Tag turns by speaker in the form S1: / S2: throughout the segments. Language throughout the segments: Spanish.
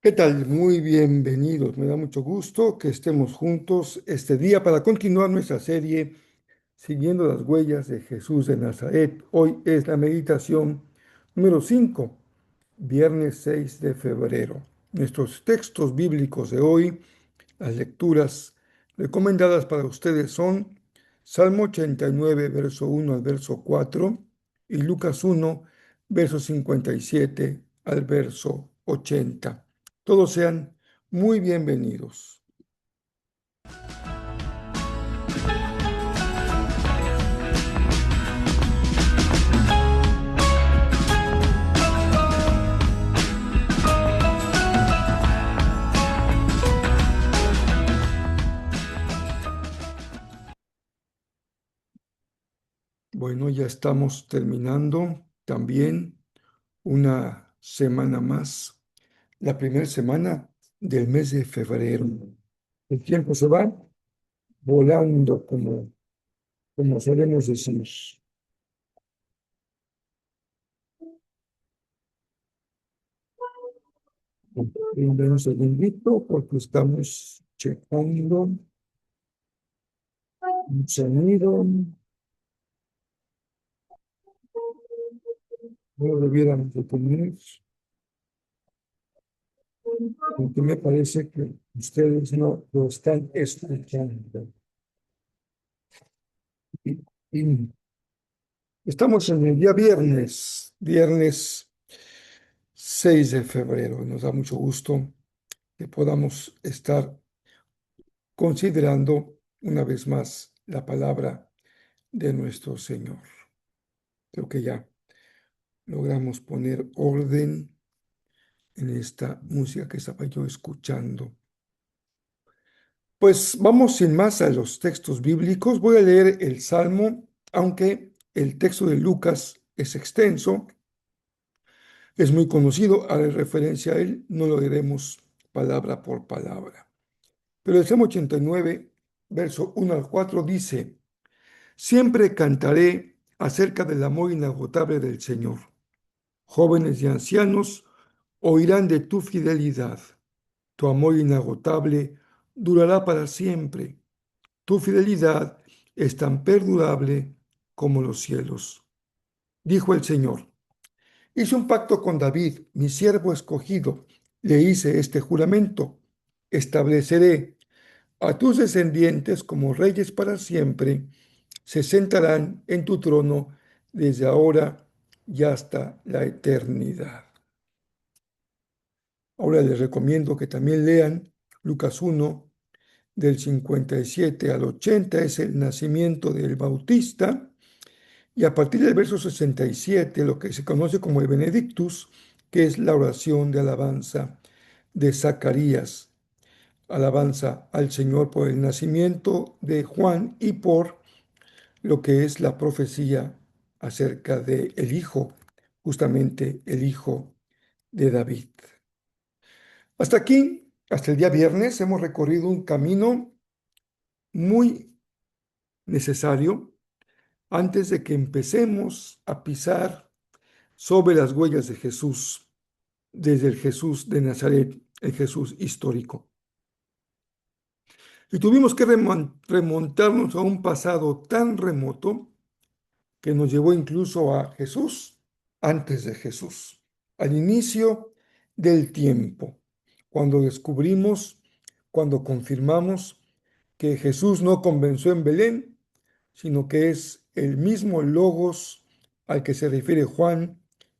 S1: ¿Qué tal? Muy bienvenidos. Me da mucho gusto que estemos juntos este día para continuar nuestra serie siguiendo las huellas de Jesús de Nazaret. Hoy es la meditación número 5, viernes 6 de febrero. Nuestros textos bíblicos de hoy, las lecturas recomendadas para ustedes son Salmo 89, verso 1 al verso 4 y Lucas 1, verso 57 al verso 80. Todos sean muy bienvenidos. Bueno, ya estamos terminando también una semana más, la primera semana del mes de febrero. El tiempo se va volando, como solemos decir. Un segundito porque estamos checando un sonido. No lo debiéramos de poner porque me parece que ustedes no lo están escuchando. Y- y estamos en el día viernes 6 de febrero. Nos da mucho gusto que podamos estar considerando una vez más la palabra de nuestro Señor. Creo que ya logramos poner orden en esta música que estaba yo escuchando. Pues vamos sin más a los textos bíblicos. Voy a leer el Salmo, aunque el texto de Lucas es extenso, es muy conocido, haré referencia a él, no lo leeremos palabra por palabra. Pero el Salmo 89, verso 1 al 4 dice, Siempre cantaré acerca del amor inagotable del Señor. Jóvenes y ancianos oirán de tu fidelidad. Tu amor inagotable durará para siempre. Tu fidelidad es tan perdurable como los cielos. Dijo el Señor, hice un pacto con David, mi siervo escogido. Le hice este juramento. Estableceré a tus descendientes como reyes para siempre. Se sentarán en tu trono desde ahora y hasta la eternidad. Ahora les recomiendo que también lean Lucas 1, del 57 al 80, es el nacimiento del Bautista, y a partir del verso 67, lo que se conoce como el Benedictus, que es la oración de alabanza de Zacarías, alabanza al Señor por el nacimiento de Juan y por lo que es la profecía acerca de el Hijo, justamente el Hijo de David. Hasta aquí, hasta el día viernes, hemos recorrido un camino muy necesario antes de que empecemos a pisar sobre las huellas de Jesús, desde el Jesús de Nazaret, el Jesús histórico. Y tuvimos que remontarnos a un pasado tan remoto que nos llevó incluso a Jesús antes de Jesús, al inicio del tiempo, cuando descubrimos, cuando confirmamos que Jesús no comenzó en Belén, sino que es el mismo Logos al que se refiere Juan,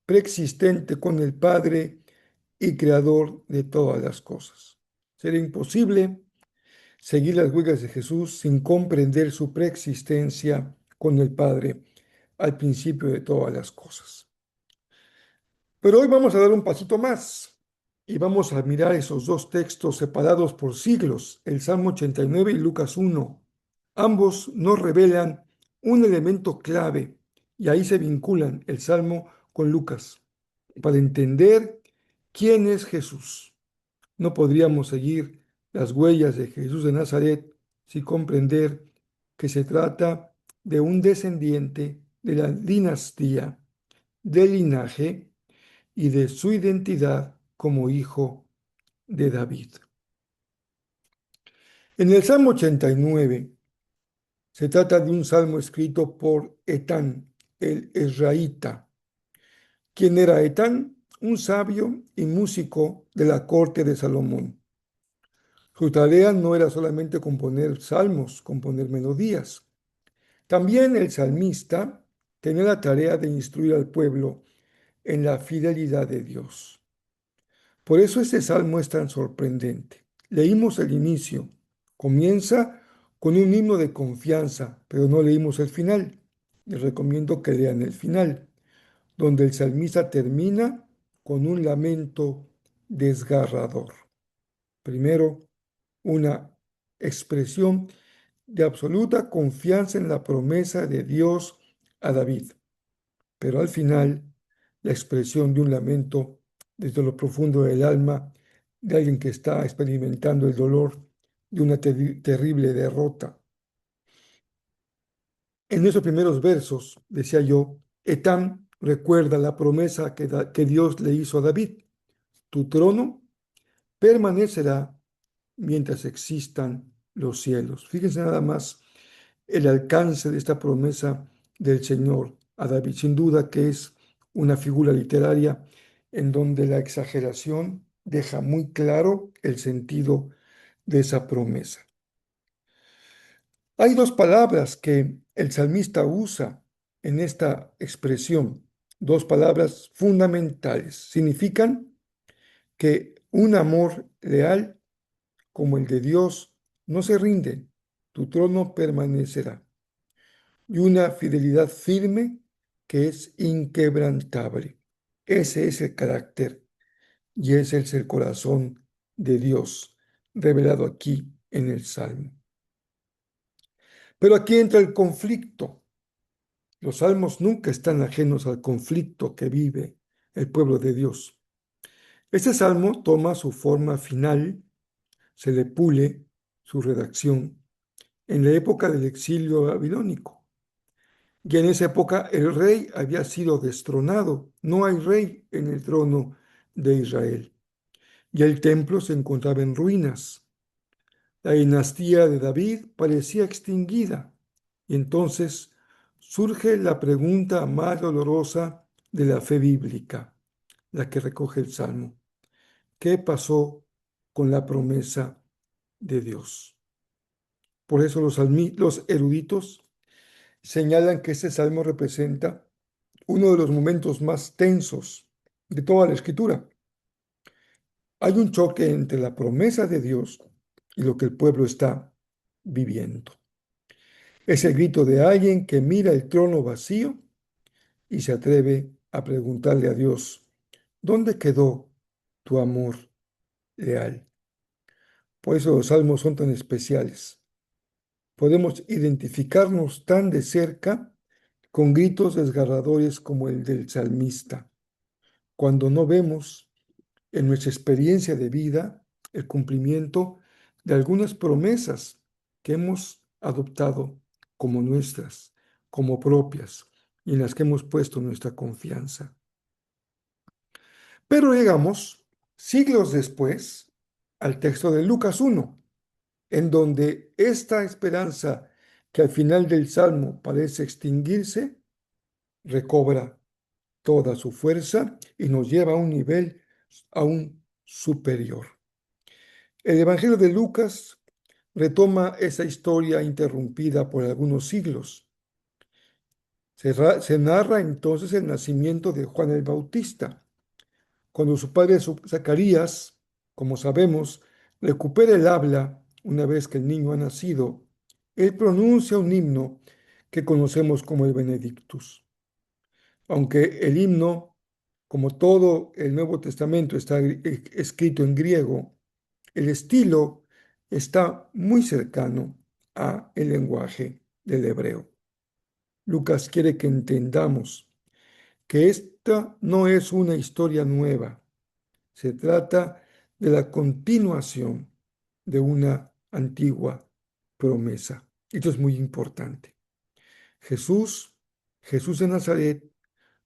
S1: preexistente con el Padre y creador de todas las cosas. Sería imposible seguir las huellas de Jesús sin comprender su preexistencia con el Padre al principio de todas las cosas. Pero hoy vamos a dar un pasito más y vamos a mirar esos dos textos separados por siglos, el Salmo 89 y Lucas 1. Ambos nos revelan un elemento clave y ahí se vinculan el Salmo con Lucas para entender quién es Jesús. No podríamos seguir las huellas de Jesús de Nazaret sin comprender que se trata de un descendiente de la dinastía, del linaje y de su identidad como hijo de David. En el Salmo 89 se trata de un salmo escrito por Etán, el Ezraíta. ¿Quién era Etán? Un sabio y músico de la corte de Salomón. Su tarea no era solamente componer salmos, componer melodías. También el salmista tenía la tarea de instruir al pueblo en la fidelidad de Dios. Por eso este salmo es tan sorprendente. Leímos el inicio. Comienza con un himno de confianza, pero no leímos el final. Les recomiendo que lean el final, donde el salmista termina con un lamento desgarrador. Primero, una expresión de absoluta confianza en la promesa de Dios a David, pero al final la expresión de un lamento desde lo profundo del alma de alguien que está experimentando el dolor de una terrible derrota. En esos primeros versos, decía yo, Etán recuerda la promesa que Dios le hizo a David: tu trono permanecerá mientras existan los cielos. Fíjense nada más el alcance de esta promesa del Señor a David. Sin duda que es una figura literaria en donde la exageración deja muy claro el sentido de esa promesa. Hay dos palabras que el salmista usa en esta expresión, dos palabras fundamentales. Significan que un amor leal como el de Dios no se rinde, tu trono permanecerá, y una fidelidad firme que es inquebrantable. Ese es el carácter y ese es el corazón de Dios revelado aquí en el Salmo. Pero aquí entra el conflicto. Los salmos nunca están ajenos al conflicto que vive el pueblo de Dios. Este salmo toma su forma final, se le pule su redacción en la época del exilio babilónico. Y en esa época el rey había sido destronado. No hay rey en el trono de Israel. Y el templo se encontraba en ruinas. La dinastía de David parecía extinguida. Y entonces surge la pregunta más dolorosa de la fe bíblica, la que recoge el Salmo. ¿Qué pasó con la promesa de Dios? Por eso los eruditos señalan que este salmo representa uno de los momentos más tensos de toda la escritura. Hay un choque entre la promesa de Dios y lo que el pueblo está viviendo. Es el grito de alguien que mira el trono vacío y se atreve a preguntarle a Dios: ¿dónde quedó tu amor leal? Por eso los salmos son tan especiales. Podemos identificarnos tan de cerca con gritos desgarradores como el del salmista, cuando no vemos en nuestra experiencia de vida el cumplimiento de algunas promesas que hemos adoptado como nuestras, como propias, y en las que hemos puesto nuestra confianza. Pero llegamos siglos después al texto de Lucas 1, en donde esta esperanza que al final del Salmo parece extinguirse, recobra toda su fuerza y nos lleva a un nivel aún superior. El Evangelio de Lucas retoma esa historia interrumpida por algunos siglos. Se narra entonces el nacimiento de Juan el Bautista. Cuando su padre Zacarías, como sabemos, recupera el habla una vez que el niño ha nacido, él pronuncia un himno que conocemos como el Benedictus. Aunque el himno, como todo el Nuevo Testamento, está escrito en griego, el estilo está muy cercano a el lenguaje del hebreo. Lucas quiere que entendamos que esta no es una historia nueva, se trata de la continuación de una antigua promesa. Esto es muy importante. Jesús, Jesús de Nazaret,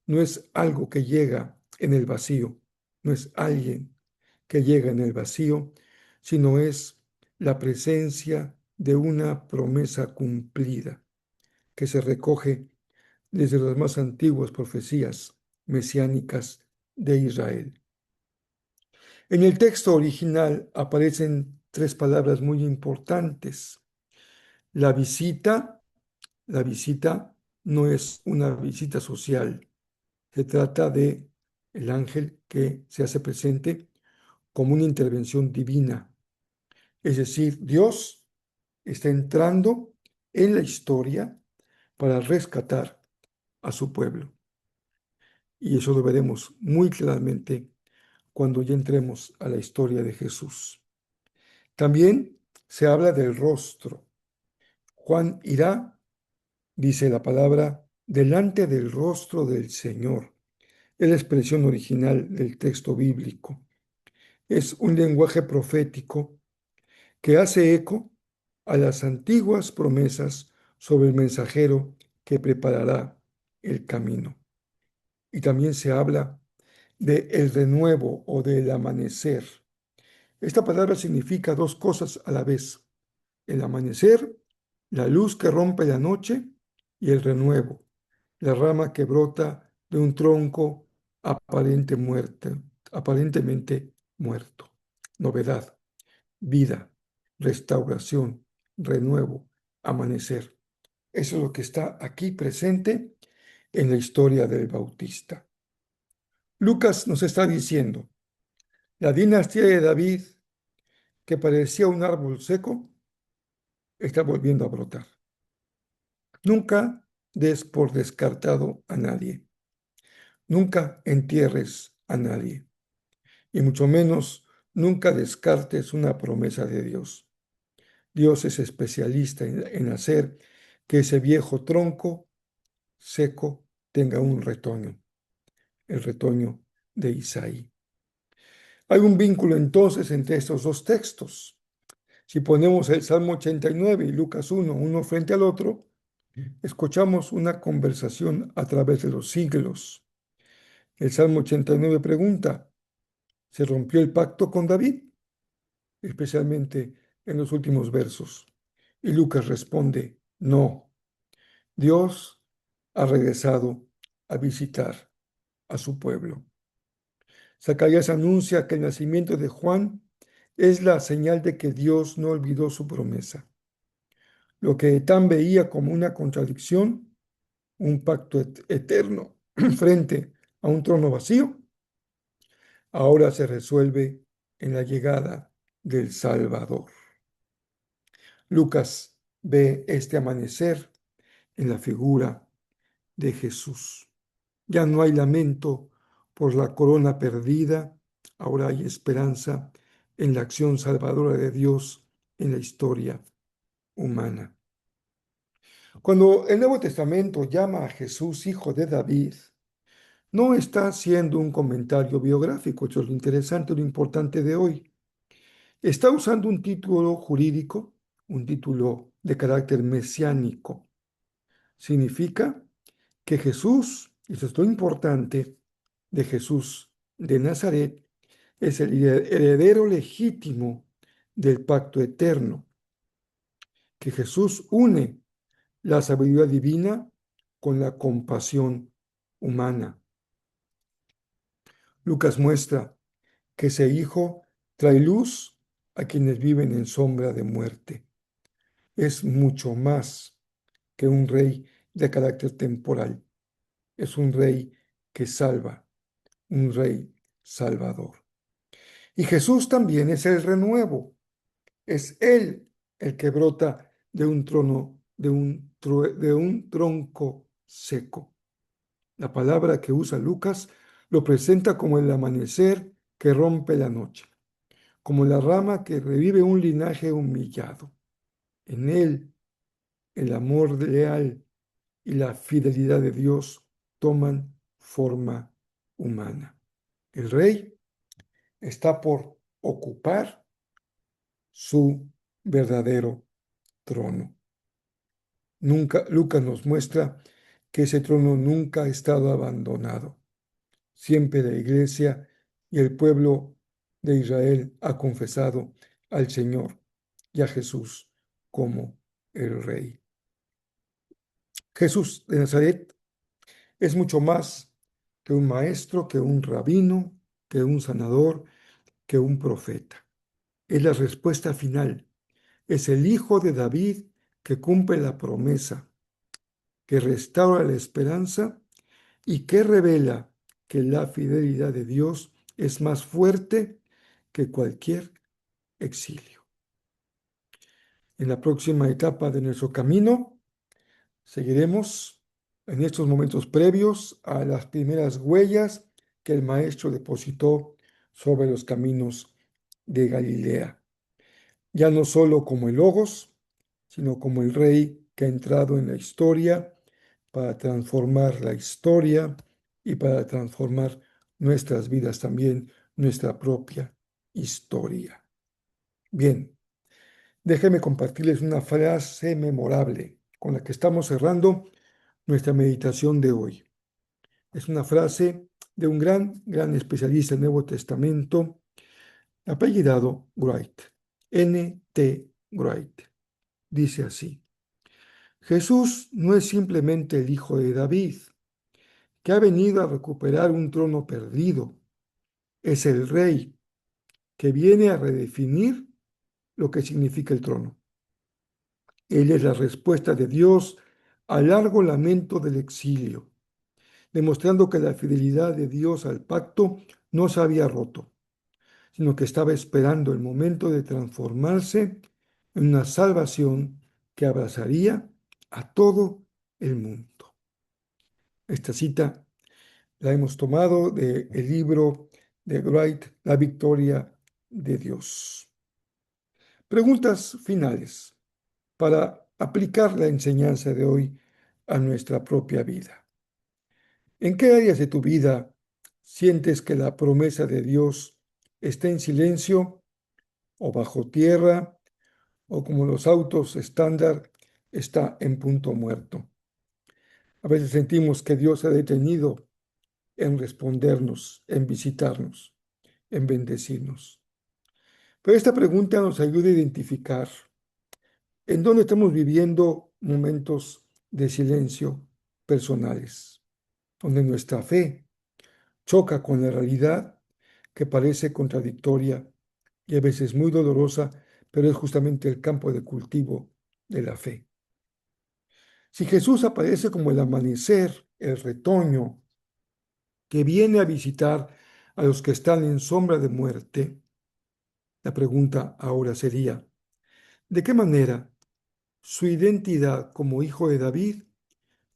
S1: no es algo que llega en el vacío, no es alguien que llega en el vacío, sino es la presencia de una promesa cumplida que se recoge desde las más antiguas profecías mesiánicas de Israel. En el texto original aparecen tres palabras muy importantes. La visita, la visita no es una visita social, se trata de el ángel que se hace presente como una intervención divina. Es decir, Dios está entrando en la historia para rescatar a su pueblo. Y eso lo veremos muy claramente cuando ya entremos a la historia de Jesús. También se habla del rostro. Juan irá, dice la palabra, delante del rostro del Señor. Es la expresión original del texto bíblico. Es un lenguaje profético que hace eco a las antiguas promesas sobre el mensajero que preparará el camino. Y también se habla de el renuevo o del amanecer. Esta palabra significa dos cosas a la vez: el amanecer, la luz que rompe la noche, y el renuevo, la rama que brota de un tronco aparentemente muerto. Novedad, vida, restauración, renuevo, amanecer. Eso es lo que está aquí presente en la historia del Bautista. Lucas nos está diciendo, la dinastía de David, que parecía un árbol seco, está volviendo a brotar. Nunca des por descartado a nadie. Nunca entierres a nadie. Y mucho menos nunca descartes una promesa de Dios. Dios es especialista en hacer que ese viejo tronco seco tenga un retoño, el retoño de Isaí. Hay un vínculo entonces entre estos dos textos. Si ponemos el Salmo 89 y Lucas 1, uno frente al otro, escuchamos una conversación a través de los siglos. El Salmo 89 pregunta, ¿se rompió el pacto con David? Especialmente en los últimos versos. Y Lucas responde, no, Dios ha regresado a visitar a su pueblo. Zacarías anuncia que el nacimiento de Juan es la señal de que Dios no olvidó su promesa. Lo que Etán veía como una contradicción, un pacto eterno frente a un trono vacío, ahora se resuelve en la llegada del Salvador. Lucas ve este amanecer en la figura de Jesús. Ya no hay lamento por la corona perdida, ahora hay esperanza en la acción salvadora de Dios en la historia humana. Cuando el Nuevo Testamento llama a Jesús hijo de David, no está haciendo un comentario biográfico, eso es lo interesante, lo importante de hoy. Está usando un título jurídico, un título de carácter mesiánico. Significa que Jesús, eso es lo importante, de Jesús de Nazaret, es el heredero legítimo del pacto eterno, que Jesús une la sabiduría divina con la compasión humana. Lucas muestra que ese Hijo trae luz a quienes viven en sombra de muerte. Es mucho más que un rey de carácter temporal. Es un rey que salva, un rey salvador. Y Jesús también es el renuevo. Es Él el que brota de un trono, de un tronco seco. La palabra que usa Lucas lo presenta como el amanecer que rompe la noche, como la rama que revive un linaje humillado. En Él, el amor leal y la fidelidad de Dios toman forma humana. El rey está por ocupar su verdadero trono. Lucas nos muestra que ese trono nunca ha estado abandonado. Siempre la iglesia y el pueblo de Israel ha confesado al Señor y a Jesús como el Rey. Jesús de Nazaret es mucho más que un maestro, que un rabino, que un sanador, que un profeta. Es la respuesta final. Es el Hijo de David que cumple la promesa, que restaura la esperanza y que revela que la fidelidad de Dios es más fuerte que cualquier exilio. En la próxima etapa de nuestro camino, seguiremos en estos momentos previos a las primeras huellas que el Maestro depositó sobre los caminos de Galilea, ya no solo como el Logos, sino como el Rey que ha entrado en la historia para transformar la historia y para transformar nuestras vidas también, nuestra propia historia. Bien, déjenme compartirles una frase memorable con la que estamos cerrando nuestra meditación de hoy. Es una frase de un gran especialista del Nuevo Testamento, apellidado Wright, N.T. Wright. Dice así: Jesús no es simplemente el hijo de David, que ha venido a recuperar un trono perdido. Es el rey que viene a redefinir lo que significa el trono. Él es la respuesta de Dios al largo lamento del exilio, demostrando que la fidelidad de Dios al pacto no se había roto, sino que estaba esperando el momento de transformarse en una salvación que abrazaría a todo el mundo. Esta cita la hemos tomado del libro de Wright, La victoria de Dios. Preguntas finales para aplicar la enseñanza de hoy a nuestra propia vida. ¿En qué áreas de tu vida sientes que la promesa de Dios está en silencio o bajo tierra o como los autos estándar está en punto muerto? A veces sentimos que Dios se ha detenido en respondernos, en visitarnos, en bendecirnos. Pero esta pregunta nos ayuda a identificar en dónde estamos viviendo momentos de silencio personales, donde nuestra fe choca con la realidad que parece contradictoria y a veces muy dolorosa, pero es justamente el campo de cultivo de la fe. Si Jesús aparece como el amanecer, el retoño, que viene a visitar a los que están en sombra de muerte, la pregunta ahora sería, ¿de qué manera su identidad como hijo de David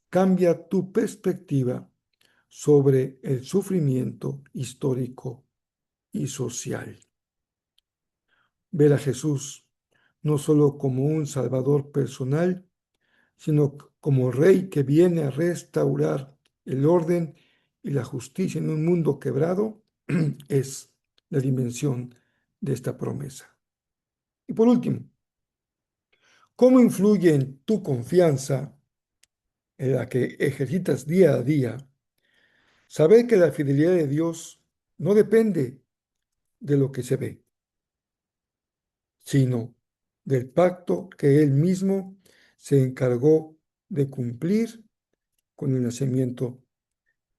S1: cambia tu perspectiva sobre el sufrimiento histórico y social? Ver a Jesús no solo como un salvador personal, sino como rey que viene a restaurar el orden y la justicia en un mundo quebrado, es la dimensión de esta promesa. Y por último, ¿cómo influye en tu confianza, en la que ejercitas día a día, saber que la fidelidad de Dios no depende de lo que se ve, sino del pacto que Él mismo se encargó de cumplir con el nacimiento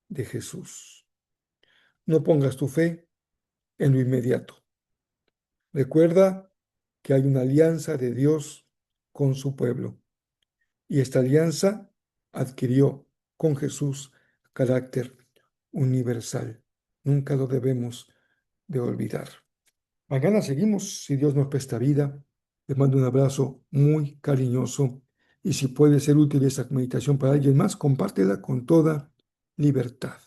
S1: de Jesús? No pongas tu fe en lo inmediato. Recuerda que hay una alianza de Dios con su pueblo y esta alianza adquirió con Jesús carácter universal. Nunca lo debemos de olvidar. Mañana seguimos, si Dios nos presta vida. Les mando un abrazo muy cariñoso y si puede ser útil esta meditación para alguien más, compártela con toda libertad.